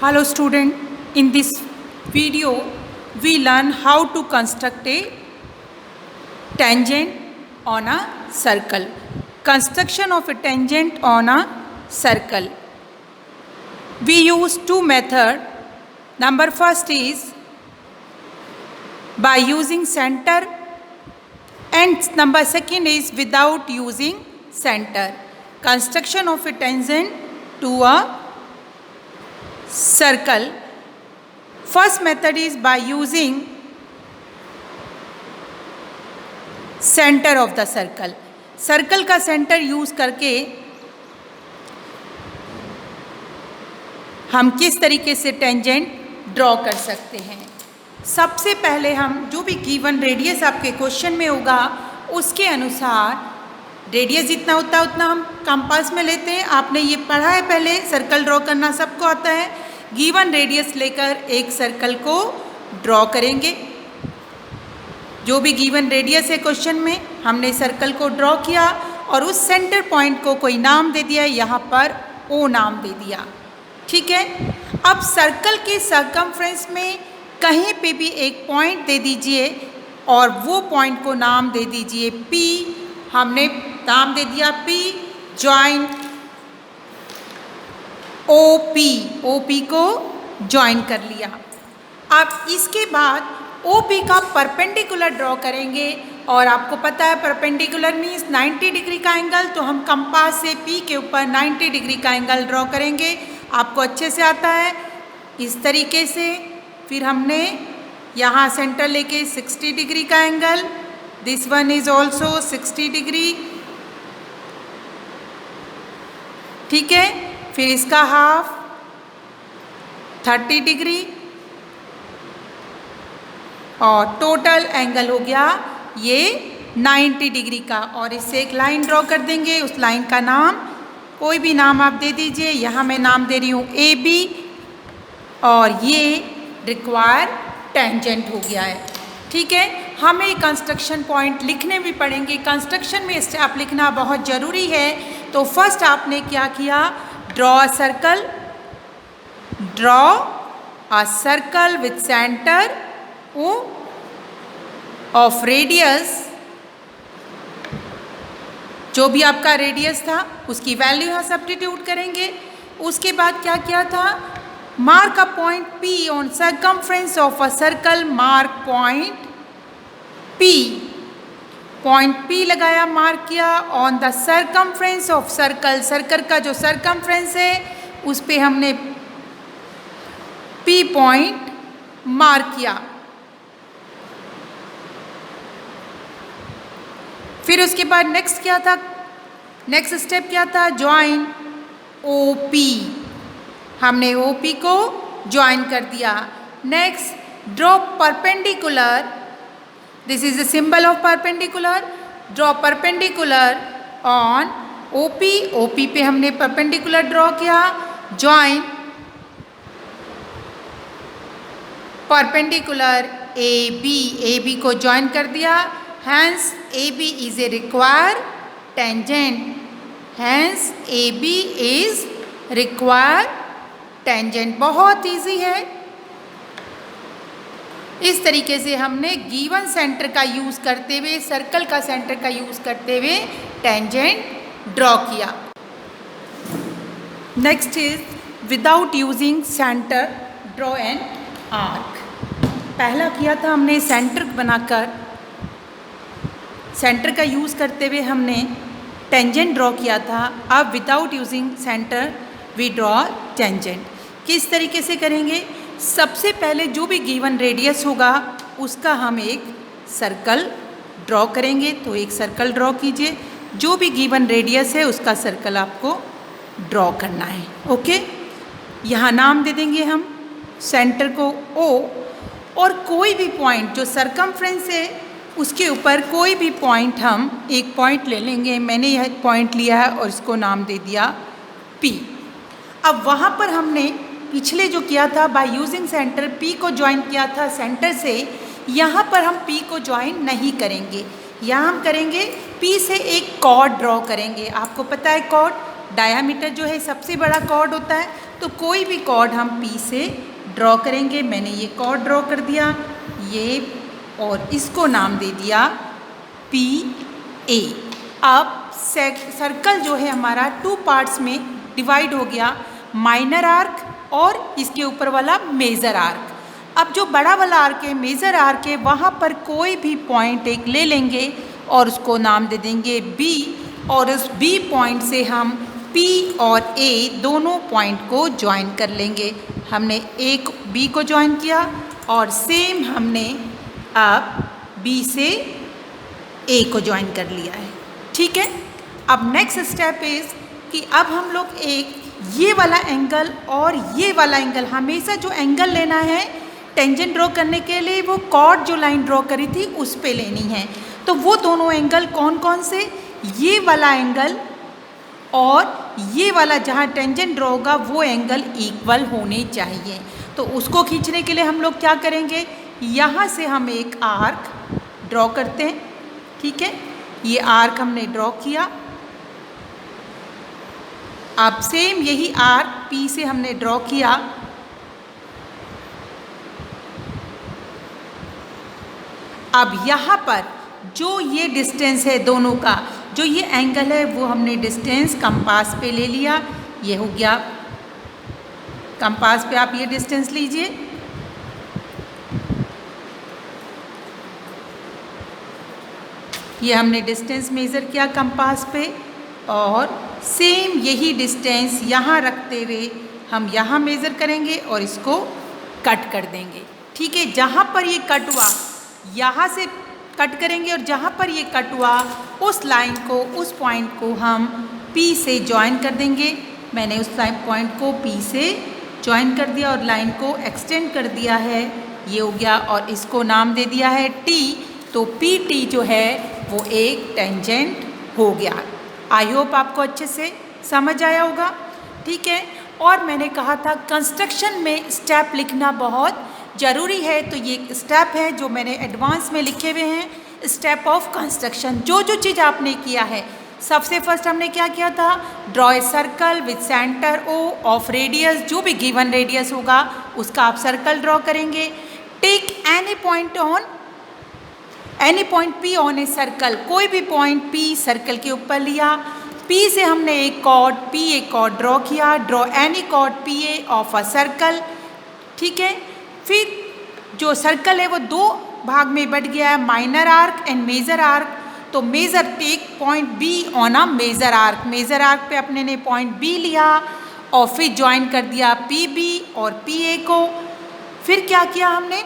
Hello student, in this video we learn how to construct a tangent on a circle. Construction of a tangent on a circle. We use two methods. Number first is by using center and number second is without using center. Construction of a tangent to a circle. First method is by using center of the circle. Circle का centre use करके हम किस तरीके से tangent draw कर सकते हैं। सबसे पहले हम जो भी गिवन रेडियस आपके क्वेश्चन में होगा उसके अनुसार रेडियस जितना होता है उतना हम कंपास में लेते हैं। आपने ये पढ़ा है पहले, सर्कल ड्रॉ करना सबको आता है। गिवन रेडियस लेकर एक सर्कल को ड्रॉ करेंगे। जो भी गिवन रेडियस है क्वेश्चन में हमने सर्कल को ड्रॉ किया और उस सेंटर पॉइंट को कोई नाम दे दिया, यहाँ पर ओ नाम दे दिया। ठीक है, अब सर्कल के सर्कमफ्रेंस में कहीं पे भी एक पॉइंट दे दीजिए और वो पॉइंट को नाम दे दीजिए पी। हमने नाम दे दिया पी, ज्वाइन ओ पी को ज्वाइन कर लिया। अब इसके बाद ओ पी का परपेंडिकुलर ड्रॉ करेंगे और आपको पता है परपेंडिकुलर मीन्स 90 डिग्री का एंगल, तो हम कंपास से पी के ऊपर 90 डिग्री का एंगल ड्रॉ करेंगे। आपको अच्छे से आता है इस तरीके से। फिर हमने यहाँ सेंटर लेके 60 डिग्री का angle, this one is also 60 degree. ठीक है, फिर इसका हाफ 30 डिग्री और टोटल एंगल हो गया ये 90 डिग्री का। और इससे एक लाइन ड्रॉ कर देंगे। उस लाइन का नाम कोई भी नाम आप दे दीजिए। यहाँ मैं नाम दे रही हूँ ए बी और ये रिक्वायर टेंजेंट हो गया है। ठीक है, हमें कंस्ट्रक्शन पॉइंट लिखने भी पड़ेंगे। कंस्ट्रक्शन में स्टेप लिखना बहुत ज़रूरी है। तो फर्स्ट आपने क्या किया, draw a circle with centre O of radius. जो भी आपका रेडियस था उसकी वैल्यू यहाँ सब्स्टिट्यूट करेंगे। उसके बाद क्या किया था, mark a point P on circumference of a circle. Mark point P लगाया, मार्क किया on the circumference of circle. Circle का जो सर्कमफ्रेंस है उस पे हमने पी पॉइंट मार्क किया। फिर उसके बाद नेक्स्ट क्या था, नेक्स्ट स्टेप क्या था, ज्वाइन ओ पी। हमने ओ पी को ज्वाइन कर दिया। Next draw perpendicular, this is the symbol of perpendicular. Draw perpendicular on O P. O P पे हमने परपेंडिकुलर ड्रॉ किया। ज्वाइन परपेंडिकुलर ए बी को ज्वाइन कर दिया। Hence AB is a required tangent. Hence AB is required tangent. बहुत easy है। इस तरीके से हमने गिवन सेंटर का यूज़ करते हुए, सर्कल का सेंटर का यूज़ करते हुए टेंजेंट ड्रॉ किया। Next is without using centre draw an arc. पहला किया था हमने सेंटर बनाकर, सेंटर का यूज़ करते हुए हमने टेंजेंट ड्रॉ किया था। अब without using centre we draw tangent. किस तरीके से करेंगे, सबसे पहले जो भी गिवन रेडियस होगा उसका हम एक सर्कल ड्रॉ करेंगे। तो एक सर्कल ड्रॉ कीजिए, जो भी गिवन रेडियस है उसका सर्कल आपको ड्रॉ करना है। ओके, यहाँ नाम दे देंगे हम सेंटर को ओ, और कोई भी पॉइंट जो सर्कमफ्रेंस है उसके ऊपर कोई भी पॉइंट हम एक पॉइंट ले लेंगे। मैंने यह पॉइंट लिया है और इसको नाम दे दिया P। अब वहाँ पर हमने पिछले जो किया था बाय यूजिंग सेंटर P को ज्वाइन किया था सेंटर से। यहाँ पर हम P को ज्वाइन नहीं करेंगे, यहाँ हम करेंगे P से एक कॉर्ड ड्रॉ करेंगे। आपको पता है कॉर्ड डायामीटर जो है सबसे बड़ा कॉर्ड होता है, तो कोई भी कॉर्ड हम P से ड्रॉ करेंगे। मैंने ये कॉर्ड ड्रॉ कर दिया ये, और इसको नाम दे दिया PA। अब सर्कल जो है हमारा 2 पार्ट्स में डिवाइड हो गया, माइनर आर्क और इसके ऊपर वाला मेजर आर्क। अब जो बड़ा वाला आर्क है, मेजर आर्क है, वहाँ पर कोई भी पॉइंट एक ले लेंगे और उसको नाम दे देंगे B, और उस B पॉइंट से हम P और A दोनों पॉइंट को ज्वाइन कर लेंगे। हमने एक B को ज्वाइन किया और सेम हमने अब B से A को ज्वाइन कर लिया है। ठीक है, अब नेक्स्ट स्टेप इज़ कि अब हम लोग एक ये वाला एंगल और ये वाला एंगल, हमेशा जो एंगल लेना है टेंजेंट ड्रॉ करने के लिए, वो कॉर्ड जो लाइन ड्रॉ करी थी उस पे लेनी है। तो वो दोनों एंगल कौन कौन से, ये वाला एंगल और ये वाला जहाँ टेंजेंट ड्रॉ होगा वो एंगल इक्वल होने चाहिए। तो उसको खींचने के लिए हम लोग क्या करेंगे, यहाँ से हम एक आर्क ड्रॉ करते हैं। ठीक है, ये आर्क हमने ड्रॉ किया। अब सेम यही आर्क P से हमने ड्रॉ किया। अब यहाँ पर जो ये डिस्टेंस है दोनों का, जो ये एंगल है, वो हमने डिस्टेंस कंपास पे ले लिया। ये हो गया, कंपास पे आप ये डिस्टेंस लीजिए। ये हमने डिस्टेंस मेज़र किया कंपास पे, और सेम यही डिस्टेंस यहाँ रखते हुए हम यहाँ मेज़र करेंगे और इसको कट कर देंगे। ठीक है, जहाँ पर ये कट हुआ यहाँ से कट करेंगे, और जहाँ पर ये कट हुआ उस लाइन को, उस पॉइंट को हम P से ज्वाइन कर देंगे। मैंने उस पॉइंट को P से ज्वाइन कर दिया और लाइन को एक्सटेंड कर दिया है, ये हो गया, और इसको नाम दे दिया है T। तो PT जो है वो एक टेंजेंट हो गया। आई होप आपको अच्छे से समझ आया होगा। ठीक है, और मैंने कहा था कंस्ट्रक्शन में स्टेप लिखना बहुत ज़रूरी है, तो ये स्टेप है जो मैंने एडवांस में लिखे हुए हैं, स्टेप ऑफ कंस्ट्रक्शन। जो जो चीज़ आपने किया है, सबसे फर्स्ट हमने क्या किया था, draw a circle with centre O of radius, जो भी गिवन रेडियस होगा उसका आप सर्कल ड्रॉ करेंगे। Take any point P on a circle, कोई भी पॉइंट P सर्कल के ऊपर लिया। P से हमने एक कॉर्ड PA ड्रॉ किया। Draw any chord PA of a circle. ठीक है, फिर जो सर्कल है वो 2 भाग में बट गया है, minor arc and major arc. तो major take point B on a major arc, major arc पे अपने ने पॉइंट B लिया और फिर ज्वाइन कर दिया PB और PA को। फिर क्या किया हमने,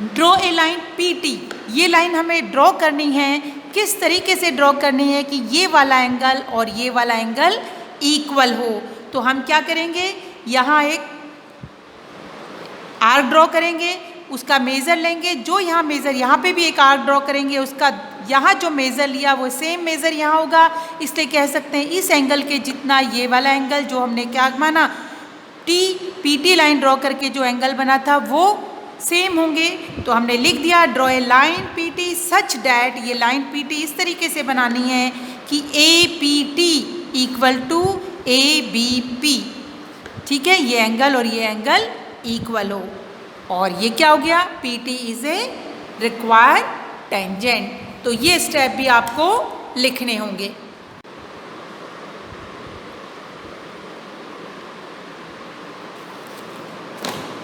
ड्रॉ ए लाइन PT। ये लाइन हमें ड्रॉ करनी है, किस तरीके से ड्रॉ करनी है कि ये वाला एंगल और ये वाला एंगल इक्वल हो। तो हम क्या करेंगे, यहाँ एक आर्क ड्रॉ करेंगे, उसका मेज़र लेंगे, जो यहाँ मेज़र, यहाँ पे भी एक आर्क ड्रॉ करेंगे, उसका यहाँ जो मेज़र लिया वो सेम मेज़र यहाँ होगा। इसलिए कह सकते हैं इस एंगल के जितना ये वाला एंगल जो हमने क्या माना, PT लाइन ड्रॉ करके जो एंगल बना था वो सेम होंगे। तो हमने लिख दिया draw a line PT such that, ये लाइन PT इस तरीके से बनानी है कि APT इक्वल टू ABP। ठीक है, ये एंगल और ये एंगल इक्वल हो, और ये क्या हो गया, PT is a required tangent. तो ये स्टेप भी आपको लिखने होंगे।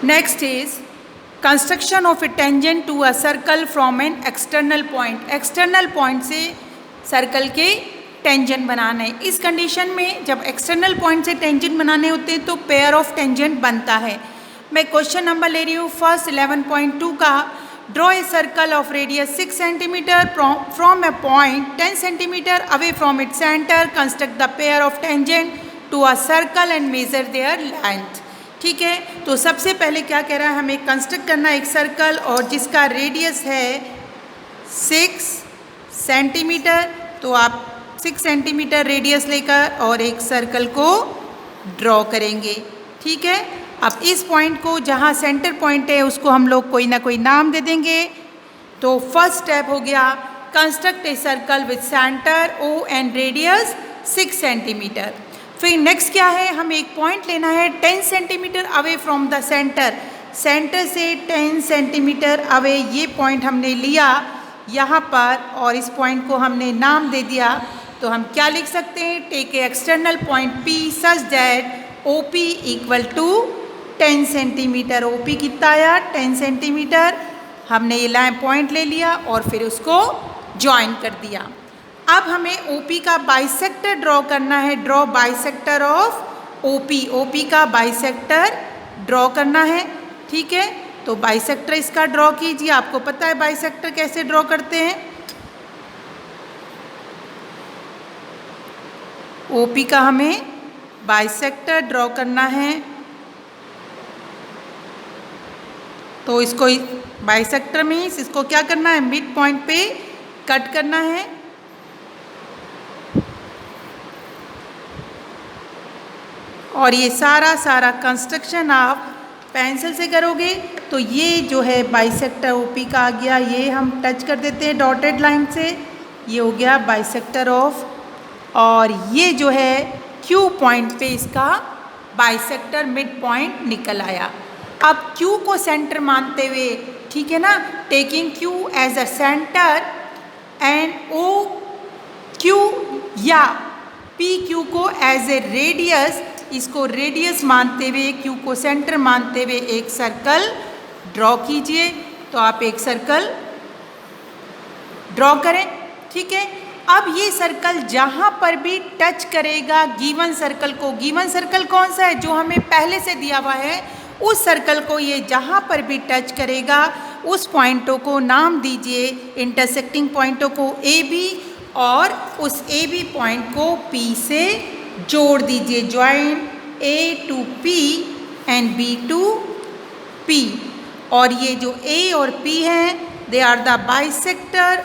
Next is construction of a tangent to a circle from an external point. External point से सर्कल के टेंजेंट बनाना है। इस कंडीशन में जब एक्सटर्नल पॉइंट से टेंजेंट बनाने होते हैं तो पेयर ऑफ टेंजेंट बनता है। मैं क्वेश्चन नंबर ले रही हूँ फर्स्ट 11.2 का। Draw a circle of radius 6 centimetre from a point 10 centimetre away from its centre. Construct the pair of tangent to a circle and measure their length. ठीक है, तो सबसे पहले क्या कह रहा है, हमें कंस्ट्रक्ट करना एक सर्कल और जिसका रेडियस है 6 सेंटीमीटर। तो आप 6 सेंटीमीटर रेडियस लेकर और एक सर्कल को ड्रॉ करेंगे। ठीक है, अब इस पॉइंट को जहाँ सेंटर पॉइंट है उसको हम लोग कोई ना कोई नाम दे देंगे। तो फर्स्ट स्टेप हो गया construct a circle with centre O and radius 6 centimetre. फिर नेक्स्ट क्या है, हमें एक पॉइंट लेना है 10 centimetre away from the centre, centre से 10 सेंटीमीटर अवे ये पॉइंट हमने लिया यहाँ पर, और इस पॉइंट को हमने नाम दे दिया। तो हम क्या लिख सकते हैं, take a external point P such that OP equal to 10 centimetre. OP कितना आया, 10 सेंटीमीटर। हमने ये लाइन पॉइंट ले लिया और फिर उसको ज्वाइन कर दिया। अब हमें OP का बाइसेक्टर ड्रॉ करना है, draw bisector of OP, OP का बाइसेक्टर ड्रॉ करना है। ठीक है, तो बाइसेक्टर इसका ड्रॉ कीजिए। आपको पता है बाइसेक्टर कैसे ड्रॉ करते हैं। OP का हमें बाइसेक्टर ड्रॉ करना है, तो इसको बाइसेक्टर में इसको क्या करना है, मिड पॉइंट पे कट करना है। और ये सारा कंस्ट्रक्शन आप पेंसिल से करोगे। तो ये जो है बाइसेक्टर OP का आ गया, ये हम टच कर देते हैं डॉटेड लाइन से, ये हो गया बाइसेक्टर ऑफ। और ये जो है Q पॉइंट पे इसका बाइसेक्टर मिड पॉइंट निकल आया। अब Q को सेंटर मानते हुए, ठीक है ना, taking Q as a centre and OQ या PQ को एज ए रेडियस, इसको रेडियस मानते हुए, Q को सेंटर मानते हुए एक सर्कल ड्रॉ कीजिए। तो आप एक सर्कल ड्रॉ करें। ठीक है, अब ये सर्कल जहाँ पर भी टच करेगा गिवन सर्कल को, गिवन सर्कल कौन सा है, जो हमें पहले से दिया हुआ है, उस सर्कल को ये जहाँ पर भी टच करेगा उस पॉइंटों को नाम दीजिए, इंटरसेक्टिंग पॉइंटों को AB, और उस AB पॉइंट को P से जोड़ दीजिए। Join A to P and B to P। और ये जो A और P हैं, दे आर द बाइसेक्टर,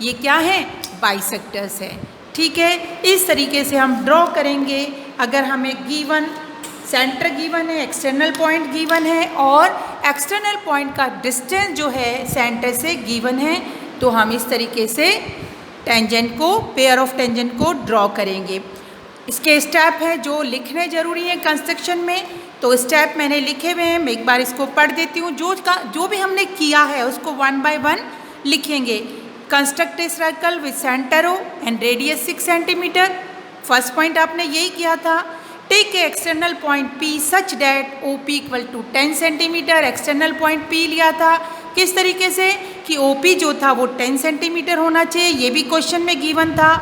ये क्या है, बाइसेक्टर्स है। ठीक है, इस तरीके से हम ड्रॉ करेंगे। अगर हमें गिवन सेंटर गिवन है, एक्सटर्नल पॉइंट गिवन है और एक्सटर्नल पॉइंट का डिस्टेंस जो है सेंटर से गिवन है, तो हम इस तरीके से टेंजेंट को, पेयर ऑफ टेंजेंट को ड्रॉ करेंगे। इसके स्टेप हैं जो लिखने ज़रूरी है कंस्ट्रक्शन में, तो स्टेप मैंने लिखे हुए हैं, मैं एक बार इसको पढ़ देती हूँ। जो भी हमने किया है उसको 1 बाय 1 लिखेंगे। Construct a circle with centre O and radius 6 centimetre. First point आपने यही किया था। Take a external point P such that OP equal to 10 centimetre. External point P लिया था किस तरीके से कि OP जो था वो 10 सेंटीमीटर होना चाहिए, ये भी क्वेश्चन में गिवन था।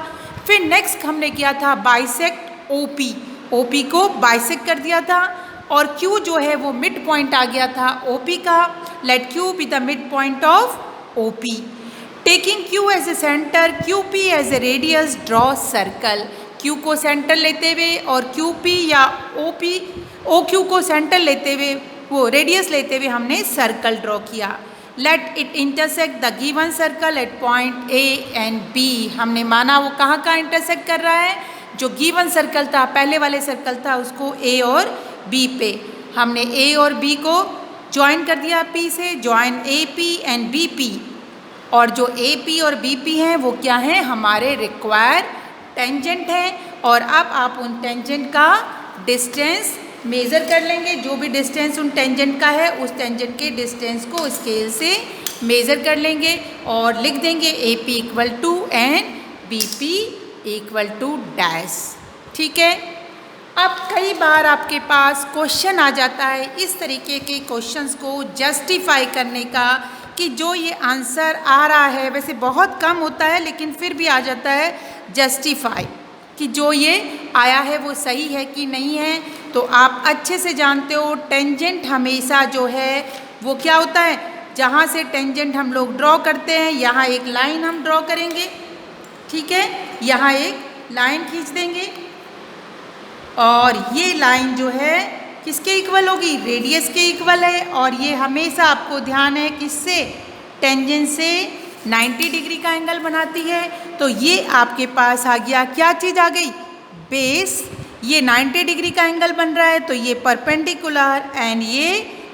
फिर नेक्स्ट हमने किया था बाइसेक्ट OP, OP को बाइसेक्ट कर दिया था, और Q जो है वो मिड पॉइंट आ गया था OP का। Let Q be the mid point of OP। Taking Q as a centre, QP as a radius, draw circle. Q को सेंटर लेते हुए और QP या OQ को सेंटर लेते हुए, वो रेडियस लेते हुए हमने सर्कल ड्रॉ किया। Let it intersect the given circle eight point A and B। हमने माना वो कहाँ इंटरसेक्ट कर रहा है, जो गिवन सर्कल था, पहले वाले सर्कल था, उसको A और B पे। हमने A और B को ज्वाइन कर दिया P से, ज्वाइन AP एंड BP। और जो AP और BP हैं वो क्या हैं, हमारे रिक्वायर टेंजेंट हैं। और अब आप उन टेंजेंट का डिस्टेंस मेज़र कर लेंगे। जो भी डिस्टेंस उन टेंजेंट का है, उस टेंजेंट के डिस्टेंस को स्केल से मेज़र कर लेंगे और लिख देंगे AP equal to and BP equal to dash. ठीक है, अब कई बार आपके पास क्वेश्चन आ जाता है इस तरीके के क्वेश्चंस को जस्टिफाई करने का, कि जो ये आंसर आ रहा है, वैसे बहुत कम होता है लेकिन फिर भी आ जाता है जस्टिफाई, कि जो ये आया है वो सही है कि नहीं है। तो आप अच्छे से जानते हो टेंजेंट हमेशा जो है वो क्या होता है, जहाँ से टेंजेंट हम लोग ड्रॉ करते हैं, यहाँ एक लाइन हम ड्रॉ करेंगे। ठीक है, यहाँ एक लाइन खींच देंगे और ये लाइन जो है किसके इक्वल होगी, रेडियस के इक्वल है। और ये हमेशा आपको ध्यान है किससे, टेंजेंट से 90 डिग्री का एंगल बनाती है। तो ये आपके पास आ गया, क्या चीज़ आ गई, बेस। ये 90 डिग्री का एंगल बन रहा है, तो ये परपेंडिकुलर एंड ये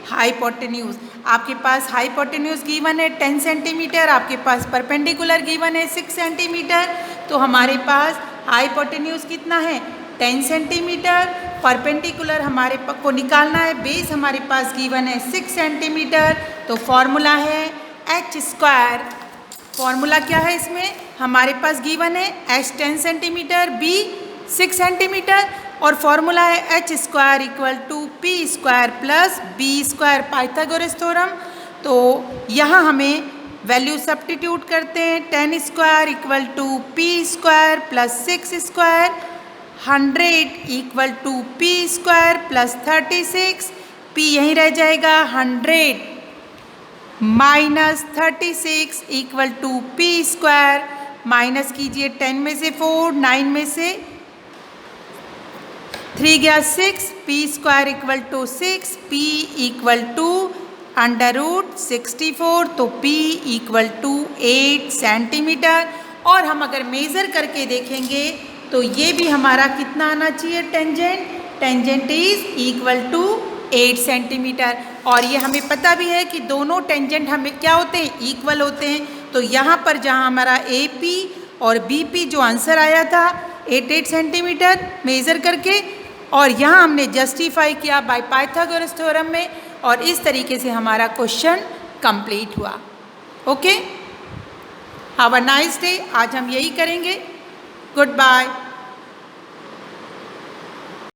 हाइपोटेन्यूज। आपके पास हाइपोटेन्यूज गिवन है 10 सेंटीमीटर, आपके पास परपेंडिकुलर गिवन है 6 सेंटीमीटर। तो हमारे पास हाइपोटेन्यूज कितना है, 10 सेंटीमीटर, परपेंडिकुलर हमारे को निकालना है, बेस हमारे पास गिवन है 6 सेंटीमीटर, तो फॉर्मूला है h स्क्वायर। फॉर्मूला क्या है इसमें हमारे पास गिवन है h 10 सेंटीमीटर, b 6 सेंटीमीटर और फॉर्मूला है h square equal to p square plus b square, Pythagoras theorem. तो यहाँ हमें वैल्यू सब्स्टिट्यूट करते हैं, 10 square equal to p square plus 6 square, 100 equal to p square plus 36, p यहीं रह जाएगा, 100 minus 36 equal to p square, minus कीजिए 10 में से 4, 9 में से 3 गया 6, p square equal to 6, p equal to under root 64, तो p इक्वल टू 8 सेंटीमीटर। और हम अगर मेज़र करके देखेंगे तो ये भी हमारा कितना आना चाहिए tangent, tangent is equal to 8 centimetre. और ये हमें पता भी है कि दोनों टेंजेंट हमें क्या होते हैं, इक्वल होते हैं। तो यहाँ पर जहाँ हमारा AP और BP जो आंसर आया था 8 सेंटीमीटर मेज़र करके, और यहाँ हमने जस्टिफाई किया बाय पाइथागोरस थ्योरम में, और इस तरीके से हमारा क्वेश्चन कंप्लीट हुआ। Okay, have a nice day. आज हम यही करेंगे। Good bye.